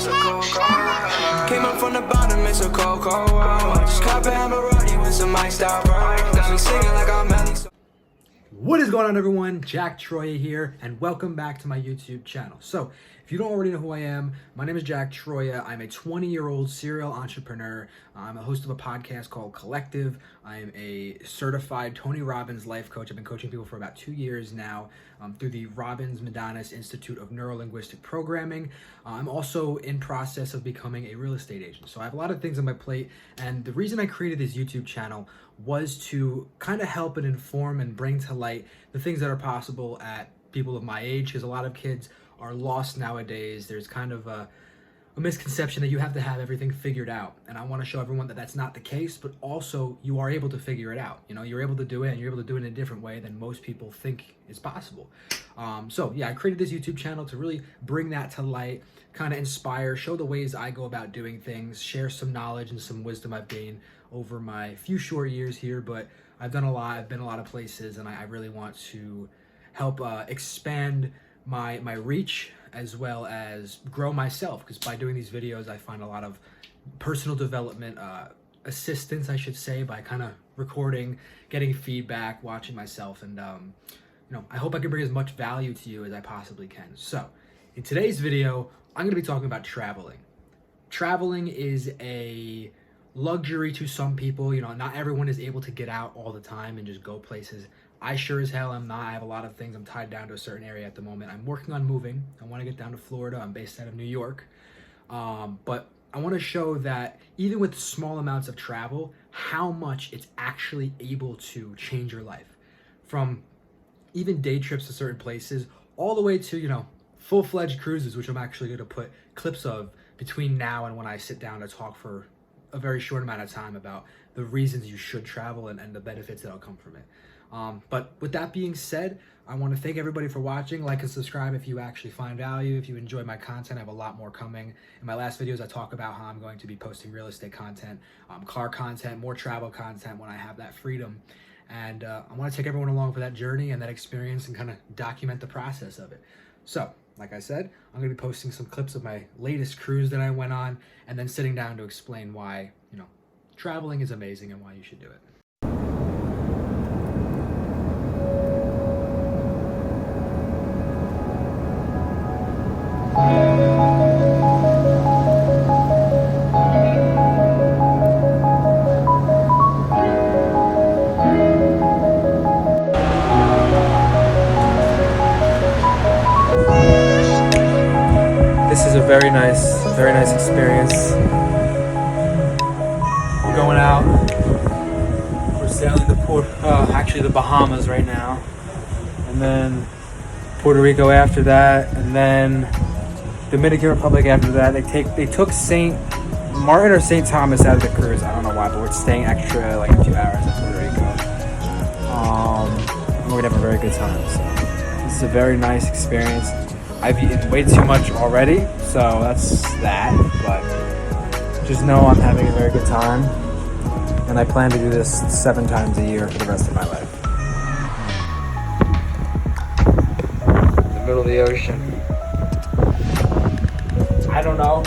it's a cold, cold. Came up from the bottom, it's a cold, cold world. Just cop it, I'm a roadie with some iced out bro. Got me singing like I'm Melly. What is going on, everyone? Jack Troya here, and welcome back to my YouTube channel. So, if you don't already know who I am, my name is Jack Troya. I'm a 20-year-old serial entrepreneur. I'm a host of a podcast called Collective. I am a certified Tony Robbins life coach. I've been coaching people for about 2 years now through the Robbins-Madanes Institute of Neuro-Linguistic Programming. I'm also in process of becoming a real estate agent. So I have a lot of things on my plate, and the reason I created this YouTube channel was to kind of help and inform and bring to light the things that are possible at people of my age, because a lot of kids are lost nowadays. There's kind of a misconception that you have to have everything figured out, and I want to show everyone that that's not the case, but also you are able to figure it out. You know, you're able to do it, and you're able to do it in a different way than most people think is possible. So yeah, I created this YouTube channel to really bring that to light, kind of inspire, show the ways I go about doing things, share some knowledge and some wisdom I've gained over my few short years here, but I've done a lot, I've been a lot of places, and I really want to help expand my reach as well as grow myself, because by doing these videos I find a lot of personal development assistance, I should say, by kind of recording, getting feedback, watching myself, and you know, I hope I can bring as much value to you as I possibly can. So in today's video, I'm going to be talking about traveling. Traveling is a luxury to some people. You know, not everyone is able to get out all the time and just go places. I sure as hell am not. I have a lot of things. I'm tied down to a certain area at the moment. I'm working on moving. I want to get down to Florida. I'm based out of New York. But I want to show that even with small amounts of travel, how much it's actually able to change your life. From even day trips to certain places, all the way to, you know, full-fledged cruises, which I'm actually going to put clips of between now and when I sit down to talk for a very short amount of time about the reasons you should travel and the benefits that'll come from it. But with that being said, I want to thank everybody for watching. Like and subscribe if you actually find value. If you enjoy my content, I have a lot more coming. In my last videos, I talk about how I'm going to be posting real estate content, car content, more travel content when I have that freedom. And I want to take everyone along for that journey and that experience and kind of document the process of it. So, like I said, I'm going to be posting some clips of my latest cruise that I went on, and then sitting down to explain why, you know, traveling is amazing and why you should do it. This is a very nice experience. We're going out. We're sailing to the Bahamas right now, and then Puerto Rico after that, and then Dominican Republic after that. They took St. Martin or St. Thomas out of the cruise. I don't know why, but we're staying extra like a few hours in Puerto Rico. We're gonna have a very good time. So this is a very nice experience. I've eaten way too much already, so that's that, but just know I'm having a very good time, and I plan to do this 7 times a year for the rest of my life. In the middle of the ocean. I don't know.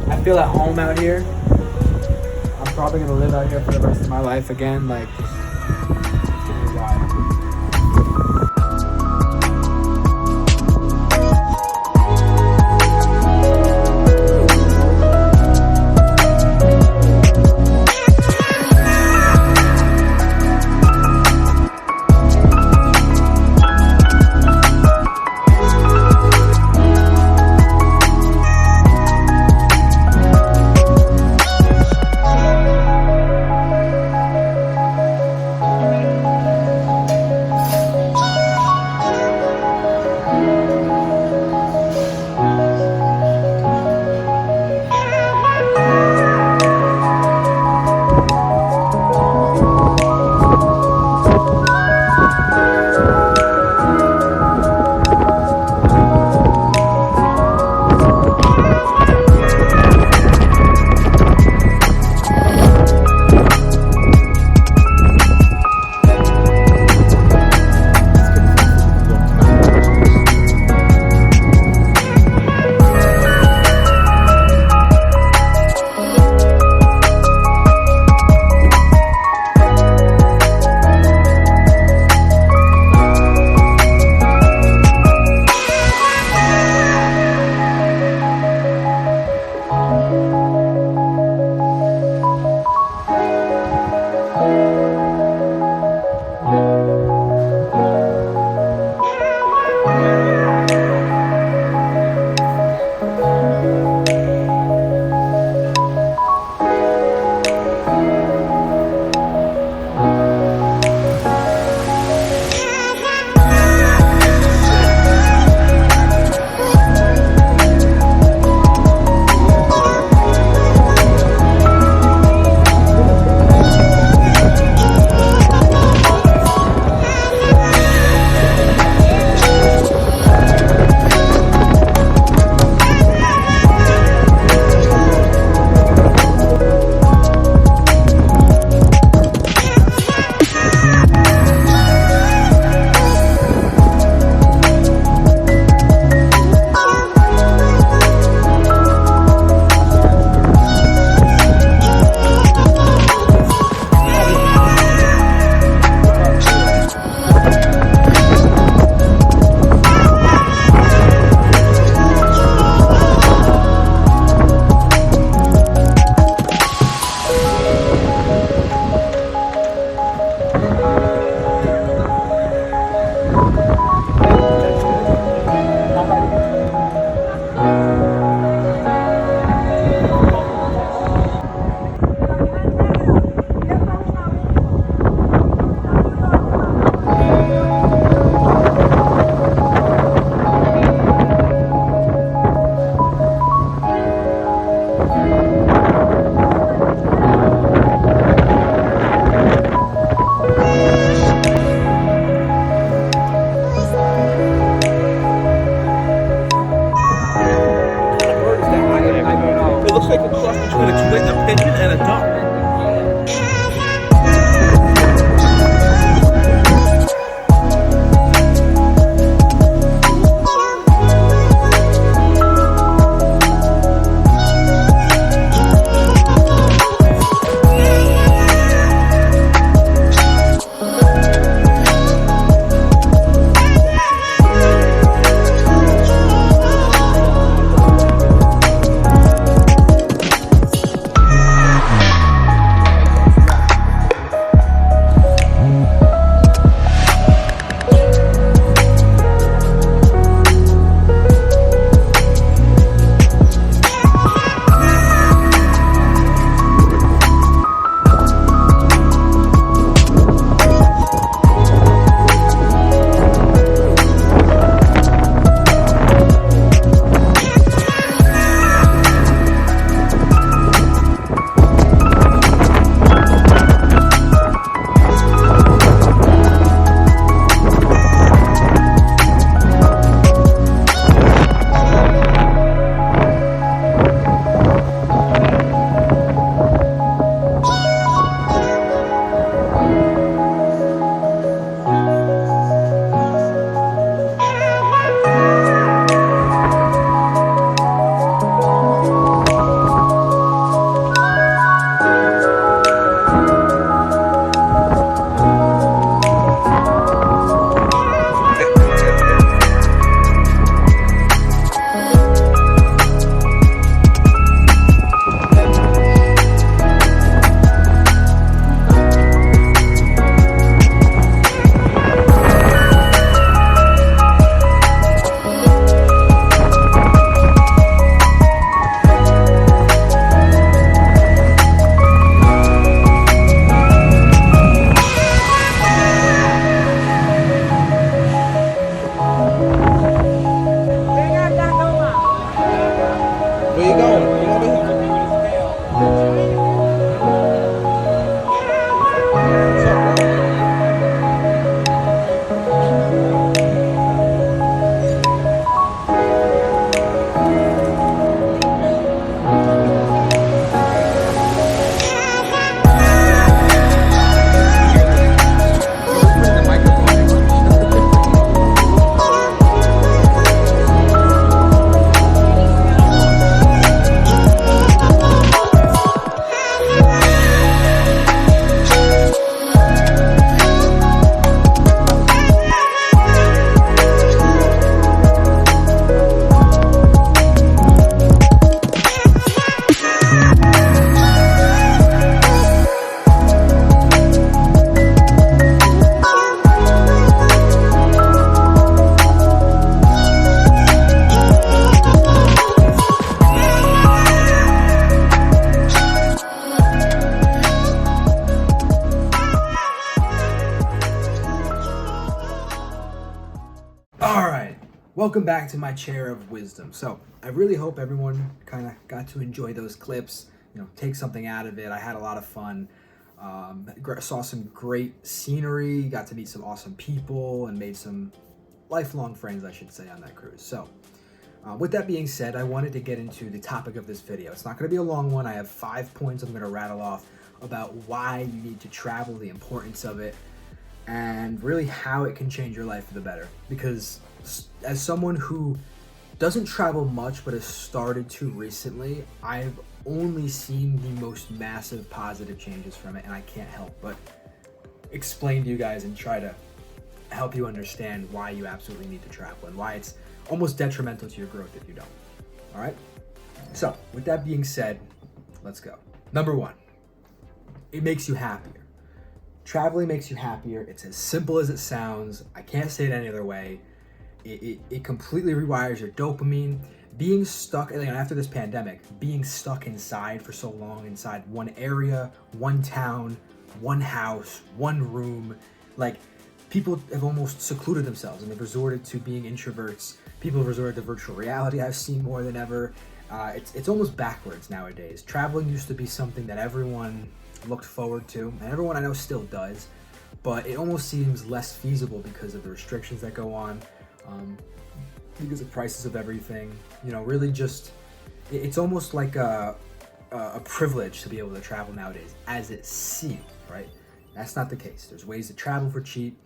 I feel at home out here. I'm probably gonna live out here for the rest of my life again, like just give me a while. welcome back to my chair of wisdom. So I really hope everyone kind of got to enjoy those clips, take something out of it. I had a lot of fun. Saw some great scenery, got to meet some awesome people, and made some lifelong friends, I should say, on that cruise. So with that being said, I wanted to get into the topic of this video. It's not going to be a long one. I have 5 points I'm going to rattle off about why you need to travel, the importance of it, and really how it can change your life for the better. Because as someone who doesn't travel much but has started to recently, I've only seen the most massive positive changes from it, and I can't help but explain to you guys and try to help you understand why you absolutely need to travel and why it's almost detrimental to your growth if you don't. All right? So, with that being said, let's go. Number 1, it makes you happier. Traveling makes you happier. It's as simple as it sounds. I can't say it any other way. It completely rewires your dopamine. Being stuck, after this pandemic, being stuck inside for so long, inside one area, one town, one house, one room, like people have almost secluded themselves and they've resorted to being introverts. People have resorted to virtual reality I've seen more than ever. It's almost backwards nowadays. Traveling used to be something that everyone looked forward to, and everyone I know still does, but it almost seems less feasible because of the restrictions that go on, because of prices of everything. Really just, it's almost like a privilege to be able to travel nowadays, as it seems, right? That's not the case. There's ways to travel for cheap.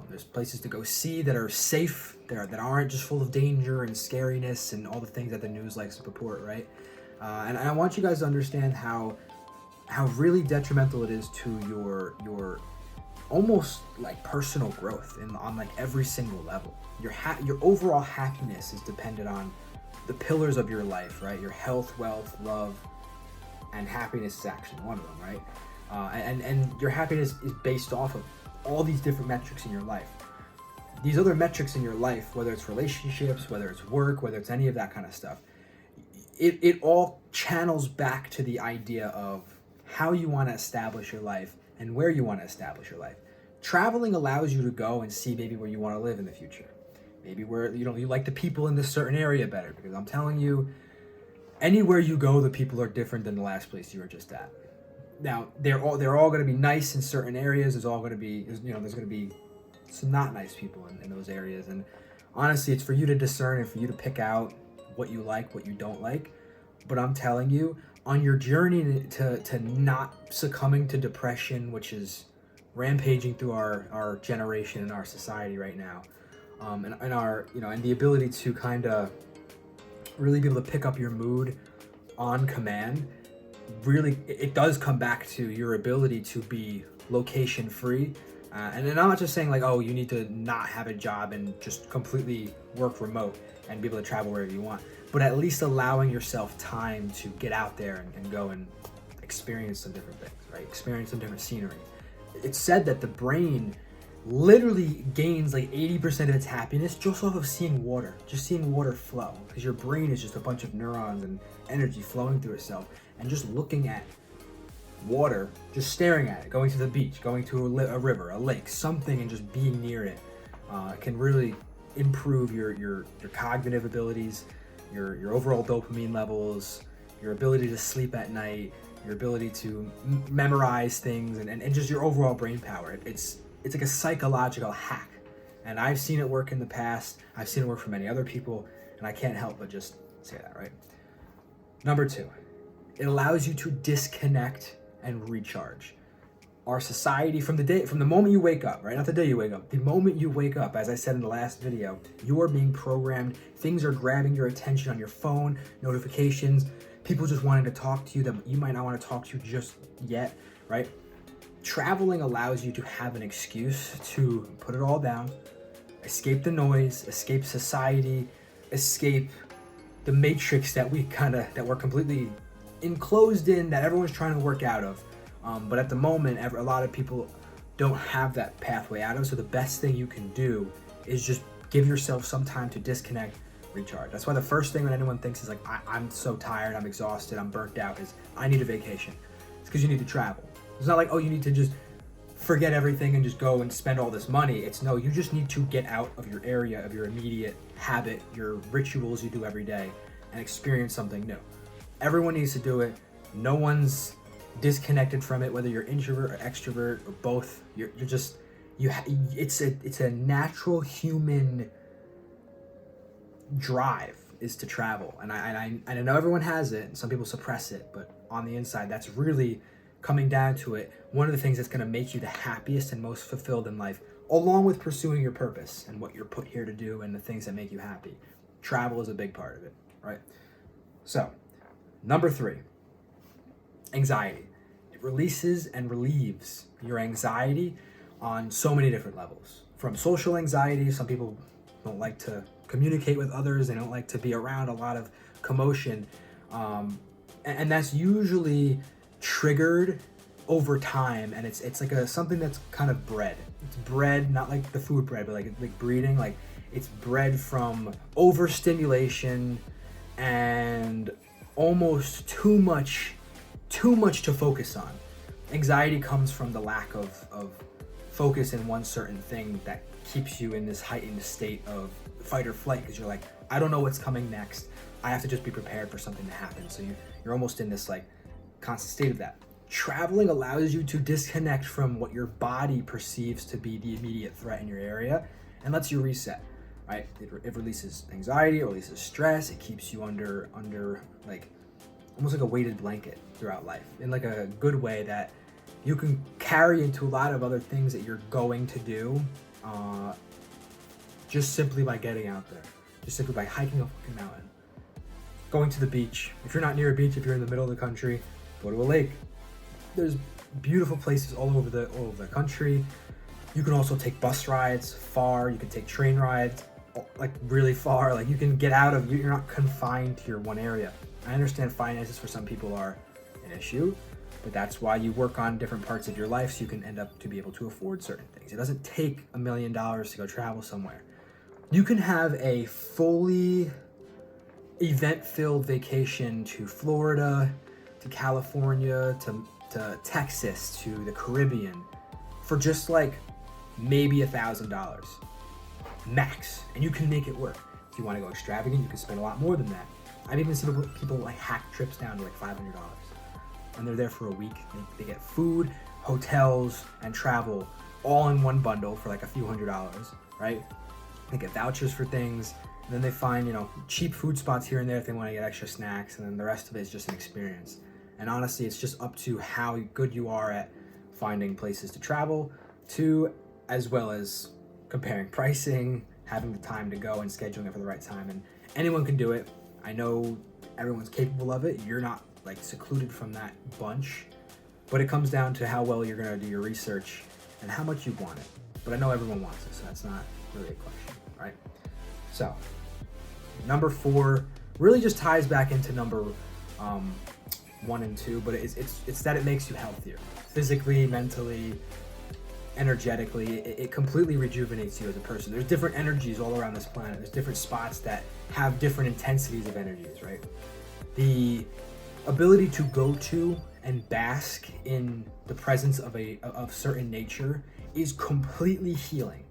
There's places to go see that are safe, that aren't just full of danger and scariness and all the things that the news likes to purport, right? And I want you guys to understand how really detrimental it is to your almost like personal growth on like every single level. Your overall happiness is dependent on the pillars of your life, right? Your health, wealth, love, and happiness is actually one of them, right? And your happiness is based off of all these different metrics in your life. These other metrics in your life, whether it's relationships, whether it's work, whether it's any of that kind of stuff, it all channels back to the idea of how you want to establish your life and where you want to establish your life. Traveling allows you to go and see maybe where you want to live in the future. Maybe where you like the people in this certain area better, because I'm telling you, anywhere you go, the people are different than the last place you were just at. Now, they're all going to be nice in certain areas. There's going to be some not nice people in those areas. And honestly, it's for you to discern and for you to pick out what you like, what you don't like. But I'm telling you, on your journey to not succumbing to depression, which is rampaging through our generation and our society right now, and our and the ability to kind of really be able to pick up your mood on command, really it does come back to your ability to be location free. And then I'm not just saying like, oh, you need to not have a job and just completely work remote and be able to travel wherever you want, but at least allowing yourself time to get out there and go and experience some different things, right? Experience some different scenery. It's said that the brain literally gains like 80% of its happiness just off of seeing water flow, because your brain is just a bunch of neurons and energy flowing through itself, and just looking at water, just staring at it, going to the beach, going to a river, a lake, something, and just being near it can really improve your cognitive abilities, your overall dopamine levels, your ability to sleep at night, your ability to memorize things, and just your overall brain power. It's like a psychological hack, and I've seen it work in the past. I've seen it work for many other people, and I can't help but just say that, right? Number 2, it allows you to disconnect and recharge. Our society, from the moment you wake up, right? Not the day you wake up, the moment you wake up, as I said in the last video, you are being programmed. Things are grabbing your attention on your phone, notifications, people just wanting to talk to you that you might not want to talk to just yet, right? Traveling allows you to have an excuse to put it all down, escape the noise, escape society, escape the matrix that we're completely enclosed in, that everyone's trying to work out of. But at the moment, a lot of people don't have that pathway out of. So the best thing you can do is just give yourself some time to disconnect, recharge. That's why the first thing when anyone thinks is like, I'm so tired, I'm exhausted, I'm burnt out, is I need a vacation. It's because you need to travel. It's not like, oh, you need to just forget everything and just go and spend all this money. It's no, you just need to get out of your area, of your immediate habit, your rituals you do every day, and experience something new. Everyone needs to do it. No one's disconnected from it, whether you're introvert or extrovert or both. It's a natural human drive is to travel, and I know everyone has it, and some people suppress it, but on the inside, that's really coming down to it. One of the things that's going to make you the happiest and most fulfilled in life, along with pursuing your purpose and what you're put here to do and the things that make you happy. Travel is a big part of it, right? So, number 3, anxiety. It releases and relieves your anxiety on so many different levels. From social anxiety, some people don't like to communicate with others, they don't like to be around a lot of commotion, and that's usually triggered over time, and it's like something that's kind of bred. It's bred, not like the food bread, but like breeding, like it's bred from overstimulation and almost too much to focus on. Anxiety comes from the lack of focus in one certain thing that keeps you in this heightened state of fight or flight, because you're like, I don't know what's coming next. I have to just be prepared for something to happen. So you're almost in this like constant state of that. Traveling allows you to disconnect from what your body perceives to be the immediate threat in your area and lets you reset, right? It releases anxiety, it releases stress, it keeps you under like almost like a weighted blanket throughout life in like a good way that you can carry into a lot of other things that you're going to do just simply by getting out there, just simply by hiking a fucking mountain, going to the beach. If you're not near a beach, if you're in the middle of the country, go to a lake. There's beautiful places all over the country. You can also take bus rides far. You can take train rides like really far. Like you can get out of, you're not confined to your one area. I understand finances for some people are an issue, but that's why you work on different parts of your life so you can end up to be able to afford certain things. It doesn't take $1 million to go travel somewhere. You can have a fully event-filled vacation to Florida, to California, to Texas, to the Caribbean for just like maybe $1,000 max, and you can make it work. If you want to go extravagant, you can spend a lot more than that. I've even seen people like hack trips down to like $500, and they're there for a week. They get food, hotels, and travel all in one bundle for like a few $100s, right? They get vouchers for things, and then they find, cheap food spots here and there if they want to get extra snacks, and then the rest of it is just an experience. And honestly, it's just up to how good you are at finding places to travel to, as well as comparing pricing, having the time to go and scheduling it for the right time. And anyone can do it. I know everyone's capable of it. You're not like secluded from that bunch, but it comes down to how well you're going to do your research and how much you want it. But I know everyone wants it, so that's not really a question, right? So number 4 really just ties back into number 1 and 2, but it's that it makes you healthier physically, mentally, energetically. It completely rejuvenates you as a person. There's different energies all around this planet. There's different spots that have different intensities of energies, right? The ability to go to and bask in the presence of certain nature is completely healing.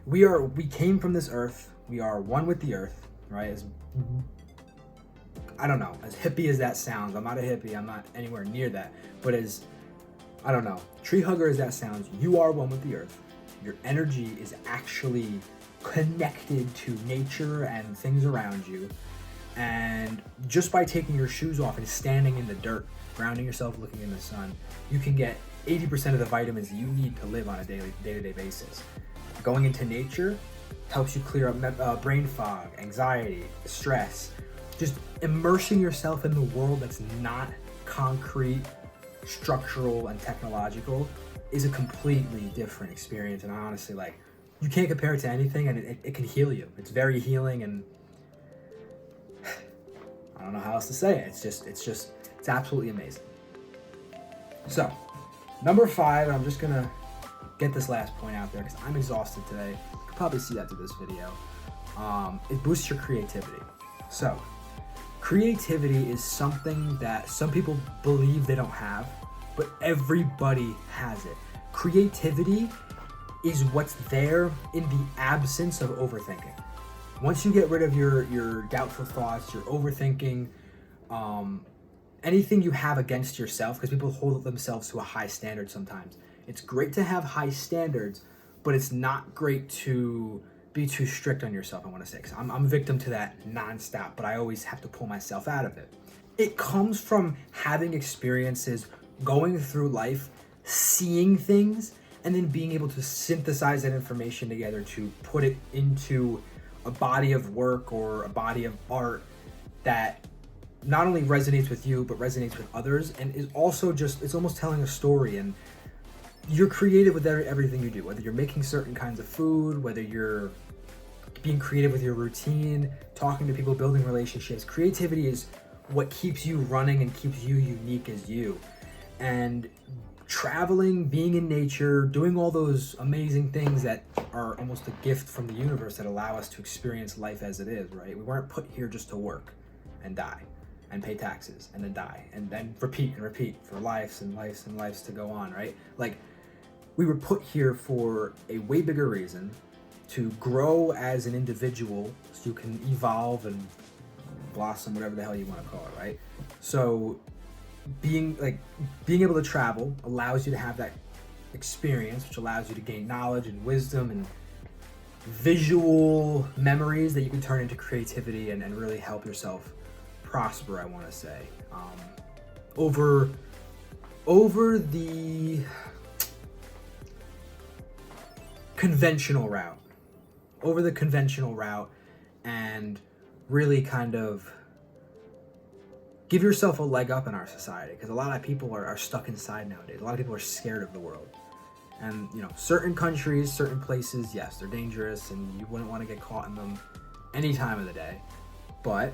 We came from this earth. We are one with the earth, right? I don't know, as hippie as that sounds, I'm not a hippie, I'm not anywhere near that, but tree hugger as that sounds, you are one with the earth. Your energy is actually connected to nature and things around you, and just by taking your shoes off and standing in the dirt, grounding yourself, looking in the sun, you can get 80% of the vitamins you need to live on a day-to-day basis. Going into nature helps you clear up brain fog, anxiety, stress. Just immersing yourself in the world that's not concrete, structural, and technological is a completely different experience. And honestly, you can't compare it to anything, and it can heal you. It's very healing, and I don't know how else to say it. It's absolutely amazing. So, number 5, and I'm just gonna get this last point out there because I'm exhausted today. You can probably see that through this video. It boosts your creativity. So, creativity is something that some people believe they don't have, but everybody has it. creativity is what's there in the absence of overthinking. Once you get rid of your doubtful thoughts, your overthinking, anything you have against yourself, because people hold themselves to a high standard sometimes. It's great to have high standards, but it's not great to be too strict on yourself, I want to say, because I'm a victim to that nonstop, but I always have to pull myself out of it. It comes from having experiences, going through life, seeing things, and then being able to synthesize that information together to put it into a body of work or a body of art that not only resonates with you, but resonates with others, and is also just, it's almost telling a story. And you're creative with everything you do, whether you're making certain kinds of food, whether you're being creative with your routine, talking to people, building relationships. Creativity is what keeps you running and keeps you unique as you. And traveling, being in nature, doing all those amazing things that are almost a gift from the universe that allow us to experience life as it is, right? We weren't put here just to work and die and pay taxes and then die and then repeat and repeat for lives and lives and lives to go on, right? Like, we were put here for a way bigger reason, to grow as an individual so you can evolve and blossom, whatever the hell you want to call it, right? So being able to travel allows you to have that experience, which allows you to gain knowledge and wisdom and visual memories that you can turn into creativity and really help yourself prosper, I want to say. Over the conventional route, and really kind of give yourself a leg up in our society, because a lot of people are stuck inside nowadays. A lot of people are scared of the world. And, you know, certain countries, certain places, yes, they're dangerous and you wouldn't want to get caught in them any time of the day. But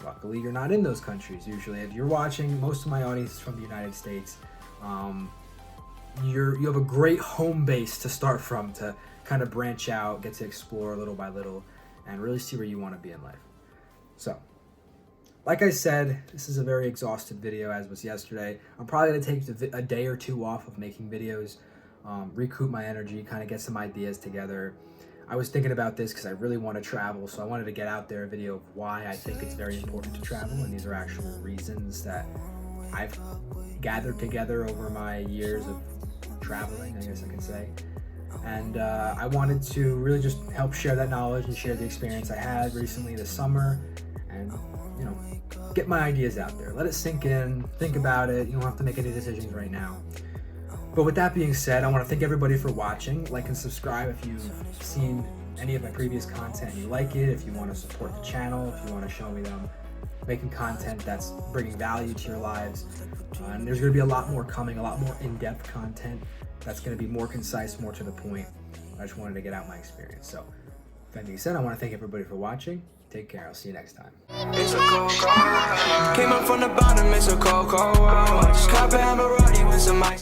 luckily, you're not in those countries. Usually, if you're watching, most of my audience is from the United States. You have a great home base to start from, to kind of branch out, get to explore little by little, and really see where you want to be in life. So, like I said, this is a very exhausted video, as was yesterday. I'm probably going to take a day or two off of making videos, recoup my energy, kind of get some ideas together. I was thinking about this because I really want to travel, so I wanted to get out there a video of why I think it's very important to travel, and these are actual reasons that I've gathered together over my years of traveling, I guess I could say. And I wanted to really just help share that knowledge and share the experience I had recently this summer, and, you know, get my ideas out there. Let it sink in, think about it. You don't have to make any decisions right now. But with that being said, I want to thank everybody for watching. Like and subscribe if you've seen any of my previous content and you like it, if you want to support the channel, if you want to show me them making content that's bringing value to your lives. And there's going to be a lot more coming, a lot more in-depth content that's going to be more concise, more to the point. I just wanted to get out my experience. So, with that being said, I want to thank everybody for watching. Take care. I'll see you next time. It's a cold, cold world. Came up from the bottom, it's a cold, cold world. Just cop a Maserati with some ice.